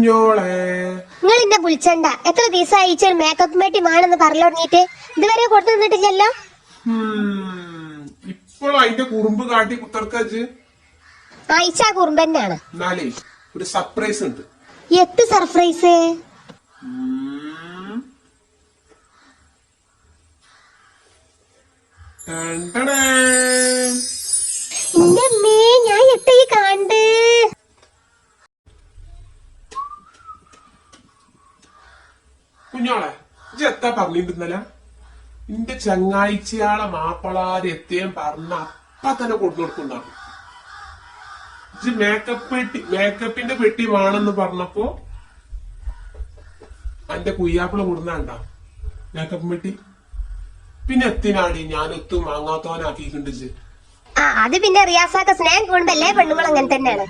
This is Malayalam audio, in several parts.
കുഞ്ഞോളെ നിങ്ങൾ എന്നെ വിളിച്ചണ്ട. എത്ര ദിവസമായി ഈ മേക്കപ്പ് മേട്ടി വേണമെന്ന് പറഞ്ഞു തുടങ്ങിയിട്ട് ഇതുവരെ കൊടുത്തു നിന്നിട്ടില്ലല്ലോ. ഇപ്പോഴും അതിന്റെ കുറുമ്പ് കാട്ടി കുത്തർക്കച്ച് അയച്ച കുറുമ്പ് തന്നെയാണ്. എന്നാലേ ഒരു സർപ്രൈസ് ഉണ്ട്. എത്ത് സർപ്രൈസ്? എന്റെ അമ്മേ, ഞാൻ എത്ത ഈ കണ്ട്. കുഞ്ഞോളെ ഇജ്ജ് എത്താ പറഞ്ഞിട്ടുന്നല്ല എന്റെ ചങ്ങാഴ്ചയാളെ മാപ്പിളാര് എത്തിയും പറഞ്ഞ അപ്പ തന്നെ കൊടുത്തു കൊടുക്കുന്നാണ്. ഇജ്ജ് മേക്കപ്പിന്റെ പെട്ടി വേണമെന്ന് പറഞ്ഞപ്പോ എന്റെ കുയ്യാപ്പിള കൊടുന്നാണ്ടാ മേക്കപ്പ് പെട്ടി. പിന്നെ എത്തിനാടി ഞാൻ എത്തും വാങ്ങാത്തവനാക്കിയിട്ടുണ്ട്. അത് പിന്നെ റിയാസാക്ക സ്നേഹം കൊണ്ടല്ലേ പെണ്ണുങ്ങൾ അങ്ങനെ തന്നെയാണ്.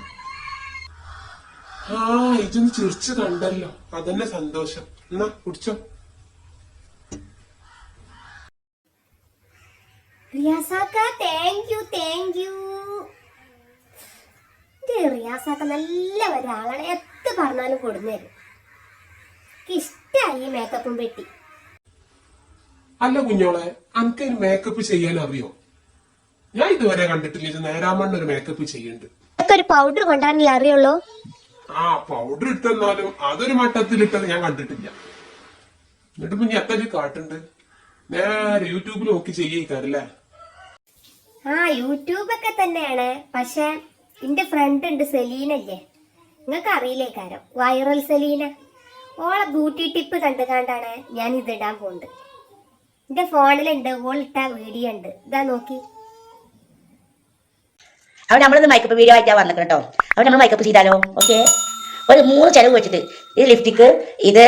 ഇതൊന്ന് ചിരിച്ചു കണ്ടല്ലോ, അതന്നെ സന്തോഷം. എന്നാ കുടിച്ചോ. റിയാസാക്ക താങ്ക് യു താങ്ക് യു. റിയാസാക്ക നല്ല ഒരാളാണ്, എത്ര പറഞ്ഞാലും കൊടുന്നേരും. ഇഷ്ടായി മേക്കപ്പും പെട്ടി. അല്ല കുഞ്ഞോളെ, അനക്ക് മേക്കപ്പ് ചെയ്യാൻ അറിയോ? ഞാൻ ഇതുവരെ കണ്ടിട്ടില്ല ഇത് നേരാമണ്ണ ഒരു മേക്കപ്പ് ചെയ്യുന്നുണ്ട്. ഒരു പൗഡർ കൊണ്ടാണല്ലേ അറിയുള്ളൂ. പൗഡർ ഇട്ടെന്നാലും അതൊരു മട്ടത്തിലിട്ടത് ഞാൻ കണ്ടിട്ടില്ല. എന്നിട്ട് പിന്നെ എത്ര കാട്ടുണ്ട്? നേരെ യൂട്യൂബിൽ നോക്കി ചെയ്യിക്കാറല്ലേ? യൂട്യൂബൊക്കെ തന്നെയാണ്. പക്ഷെ എന്റെ ഫ്രണ്ട് ഉണ്ട് സെലീനല്ലേ, നിങ്ങൾക്ക് അറിയില്ലേ കാരം, വൈറൽ സെലീന. ഓളെ ബ്യൂട്ടി ടിപ്പ് കണ്ടുകൊണ്ടാണ് ഞാൻ ഇതിടാൻ പോകുന്നത്. എന്റെ ഫോണിലുണ്ട്, ഓളിട്ട വീഡിയോ ഉണ്ട്, ഇതാ നോക്കി. അവിടെ നമ്മളിന്ന് മേക്കപ്പ് വീഡിയോ ആയിട്ടാ വന്നിട്ട് കേട്ടോ. അവിടെ നമ്മൾ മേക്കപ്പ് ചെയ്താലോ? ഓക്കെ, ഒരു 3 ചെലവ് വെച്ചിട്ട് ഇത് ലിപ്സ്റ്റിക്ക്, ഇത്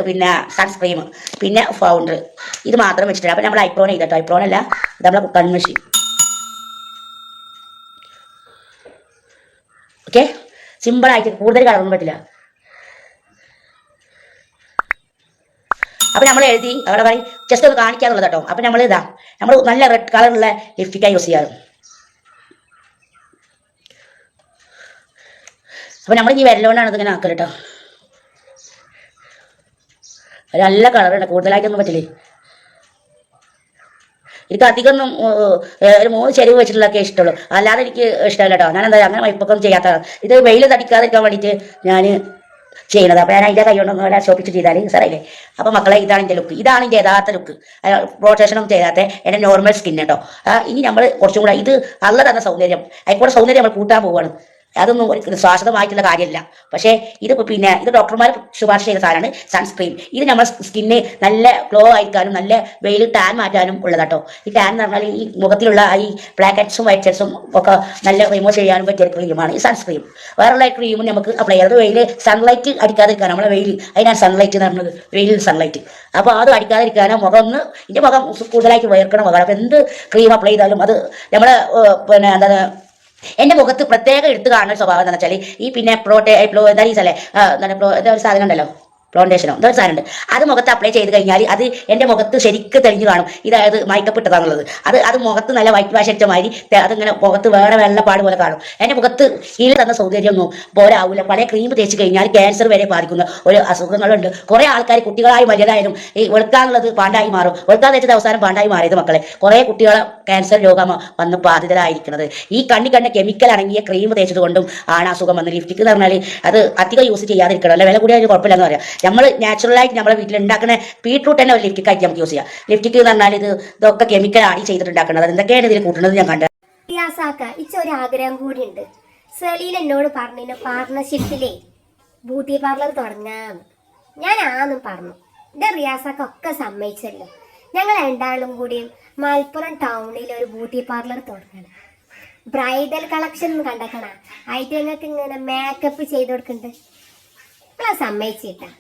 പിന്നെ സൺസ്ക്രീം, പിന്നെ ഫൗണ്ടർ, ഇത് മാത്രം വെച്ചിട്ട്. അപ്പൊ നമ്മൾ ഐബ്രോൺ ചെയ്തോ. ഐബ്രോൺ അല്ല, ഇത് നമ്മളെ കൺമഷി. ഓക്കെ, സിമ്പിൾ ആയിട്ട്, കൂടുതൽ കളറൊന്നും പറ്റില്ല. അപ്പൊ നമ്മൾ എഴുതി അവിടെ പറയും ജസ്റ്റ് ഒന്ന് കാണിക്കാന്നുള്ളത് കേട്ടോ. അപ്പൊ നമ്മൾ നമ്മൾ നല്ല റെഡ് കളറുള്ള ലിപ്സ്റ്റിക്കായി യൂസ് ചെയ്യാറ്. അപ്പൊ നമ്മൾ ഈ വെല്ലോണ്ടാണ് ഇതിങ്ങനെ ആക്കൽ കേട്ടോ. നല്ല കളറുണ്ട്, കൂടുതലായിട്ടൊന്നും പറ്റില്ലേ. എനിക്ക് അധികം ഒന്നും ഒരു 3 ചെരുവ് വെച്ചിട്ടുള്ളതൊക്കെ ഇഷ്ടമുള്ളൂ, അല്ലാതെ എനിക്ക് ഇഷ്ടമല്ല കേട്ടോ. ഞാൻ എന്താ അങ്ങനെ വൈപ്പൊക്കെ ചെയ്യാത്തതാണ്. ഇത് വെയിൽ തടിക്കാതിരിക്കാൻ വേണ്ടിയിട്ട് ഞാൻ ചെയ്യണത്. അപ്പോൾ ഞാൻ അതിൻ്റെ കൈ കൊണ്ടൊന്നും എല്ലാം ഷോപ്പിച്ച് ചെയ്താൽ സാറല്ലേ. അപ്പോൾ മക്കളെ, ഇതാണ് എൻ്റെ ലുക്ക്, ഇതാണ് എൻ്റെ യഥാർത്ഥ ലുക്ക്. പ്രൊട്ടക്ഷനൊന്നും ചെയ്യാത്ത എൻ്റെ നോർമൽ സ്കിൻ കേട്ടോ. ഇനി നമ്മൾ കുറച്ചും കൂടെ, ഇത് അല്ല തന്ന സൗന്ദര്യം, അതിക്കൂടെ സൗന്ദര്യം നമ്മൾ കൂട്ടാൻ പോവുകയാണ്. അതൊന്നും ഒരു ശാശ്വതമായിട്ടുള്ള കാര്യമല്ല. പക്ഷേ ഇത് പിന്നെ ഇത് ഡോക്ടർമാർ ശുപാർശ ചെയ്ത സാധനമാണ് സൺസ്ക്രീൻ. ഇത് നമ്മുടെ സ്കിന്നെ നല്ല ഗ്ലോ ആയിരിക്കാനും നല്ല വെയിൽ ടാൻ മാറ്റാനും ഉള്ളതാട്ടോ. ഈ ടാൻ എന്ന് പറഞ്ഞാൽ ഈ മുഖത്തിലുള്ള ഈ ബ്ലാക്ക് ഹെഡ്സും വൈറ്റ് ഹെഡ്സും ഒക്കെ നല്ല റിമൂവ് ചെയ്യാനും പറ്റിയ ക്രീമാണ് ഈ സൺസ്ക്രീൻ. വേറെയുള്ള ക്രീമും നമുക്ക് അപ്ലൈ ചെയ്യാം. അത് വെയിൽ സൺലൈറ്റ് അടിക്കാതിരിക്കാൻ, നമ്മളെ വെയിൽ, അതിനാണ് സൺലൈറ്റ് എന്ന് പറഞ്ഞത്, വെയിൽ സൺലൈറ്റ്. അപ്പോൾ അത് അടിക്കാതിരിക്കാനോ, മുഖം ഒന്ന്, എൻ്റെ മുഖം കൂടുതലായിട്ട് വയർക്കണ മുഖം. അപ്പോൾ എന്ത് ക്രീം അപ്ലൈ ചെയ്താലും അത് നമ്മളെ പിന്നെ എന്താ, എൻ്റെ മുഖത്ത് പ്രത്യേകം എടുത്ത് കാണുന്ന സ്വഭാവം എന്താണെന്ന് വെച്ചാൽ ഈ പിന്നെ എന്താ ഈ സ്ഥലം എന്താ ഒരു സാധനം ഉണ്ടല്ലോ, പ്ലോണ്ടേഷനോ എന്തോ ഒരു സാധനമുണ്ട്, അത് മുഖത്ത് അപ്ലൈ ചെയ്ത് കഴിഞ്ഞാൽ അത് എൻ്റെ മുഖത്ത് ശരിക്കും തെളിഞ്ഞു കാണും. ഇതായത് മേക്കപ്പ് ഇട്ടതാണുള്ളത്. അത് മുഖത്ത് നല്ല വൈറ്റ് വാഷ് അടിച്ച മാതിരി അതിങ്ങനെ മുഖത്ത് വേറെ വെള്ളപ്പാട് പോലെ കാണും. എൻ്റെ മുഖത്ത് ഈ തന്ന സൗന്ദര്യമൊന്നും പോലെ ആവില്ല. പല ക്രീം തേച്ച് കഴിഞ്ഞാൽ ക്യാൻസർ വരെ ബാധിക്കുന്ന ഒരു അസുഖങ്ങളുണ്ട്. കുറേ ആൾക്കാർ, കുട്ടികളായി വലിയതായാലും, ഈ വെളുക്കാനുള്ളത് പാണ്ടായി മാറും. വെളുക്കാൻ തേച്ചത് അവസാനം പാണ്ടായി മാറിയത് മക്കളെ. കുറേ കുട്ടികളെ ക്യാൻസർ രോഗം വന്ന് ബാധിതരായിരിക്കുന്നത് ഈ കണ്ണി കെമിക്കൽ അടങ്ങിയ ക്രീം തേച്ചത് കൊണ്ടും ആണ് അസുഖം വന്ന്. ലിപ്സ്റ്റിക് എന്ന് പറഞ്ഞാൽ അത് അധികം യൂസ് ചെയ്യാതിരിക്കണം, അല്ലെ വില കൂടിയ ഒരു കുഴപ്പമില്ലെന്ന് പറയാം. നമ്മൾ നാച്ചുറലായിട്ട് നമ്മുടെ വീട്ടിൽ ഉണ്ടാക്കുന്ന ബീട്രൂട്ട് തന്നെ ഒരു ലിപ്സ്റ്റിക് ആയിട്ട് നമുക്ക് യൂസ് ചെയ്യാം. ലിപ്സ്റ്റിക് എന്ന് പറഞ്ഞാൽ ഇതൊക്കെ കെമിക്കൽ ആഡ് ചെയ്തിട്ടുണ്ടാക്കുന്നത്. എന്തൊക്കെയാണ് ഇതിൽ കൂട്ടുന്നത് ഞാൻ കണ്ടത്. ഒരു ആഗ്രഹം കൂടി ഉണ്ട്. സെലീൻ എന്നോട് പറഞ്ഞു പാർട്ണർഷിപ്പിലേ ബ്യൂട്ടി പാർലർ തുടങ്ങാന്ന്. ഞാൻ ആന്നും പറഞ്ഞു. എന്റെ റിയാസാക്ക ഒക്കെ സമ്മതിച്ചല്ലോ. ഞങ്ങൾ രണ്ടാളും കൂടിയും മലപ്പുറം ടൗണിൽ ഒരു ബ്യൂട്ടി പാർലർ തുടങ്ങണം. ബ്രൈഡൽ കളക്ഷൻ കണ്ടേക്കണ, ആയിട്ട് ഞങ്ങൾക്ക് ഇങ്ങനെ മേക്കപ്പ് ചെയ്ത് കൊടുക്കുന്നുണ്ട്. ഇപ്പളാ സമ്മതിച്ചിട്ടാ.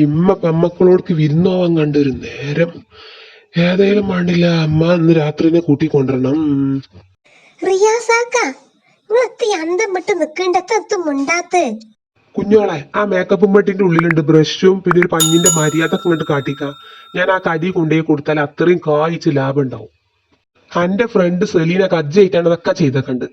ഇമ്മ പെമ്മക്കളോടക്ക് വിരുന്നോവാൻ കണ്ടൊരു നേരം ഏതായാലും വേണ്ടില്ല, അമ്മ ഇന്ന് രാത്രിനെ കൂട്ടിക്കൊണ്ടിരണം. റിയാസാക്ക, നിങ്ങളെത്തി അന്തം വിട്ട് നിക്കണ്ടത്ത് മുണ്ടാത്ത്. കുഞ്ഞോളെ, ആ മേക്കപ്പും പെട്ടിന്റെ ഉള്ളിലുണ്ട് ബ്രഷും പിന്നെ ഒരു പഞ്ഞിന്റെ മര്യാദ ഇങ്ങോട്ട് കാട്ടിക്ക. ഞാൻ ആ കടി കൊണ്ടുപോയി കൊടുത്താൽ അത്രയും കായ്ച്ച് ലാഭം ഉണ്ടാവും. എന്റെ ഫ്രണ്ട് സെലീന കജ്ജായിട്ടാണ് ഇതൊക്കെ ചെയ്തിട്ടുണ്ട്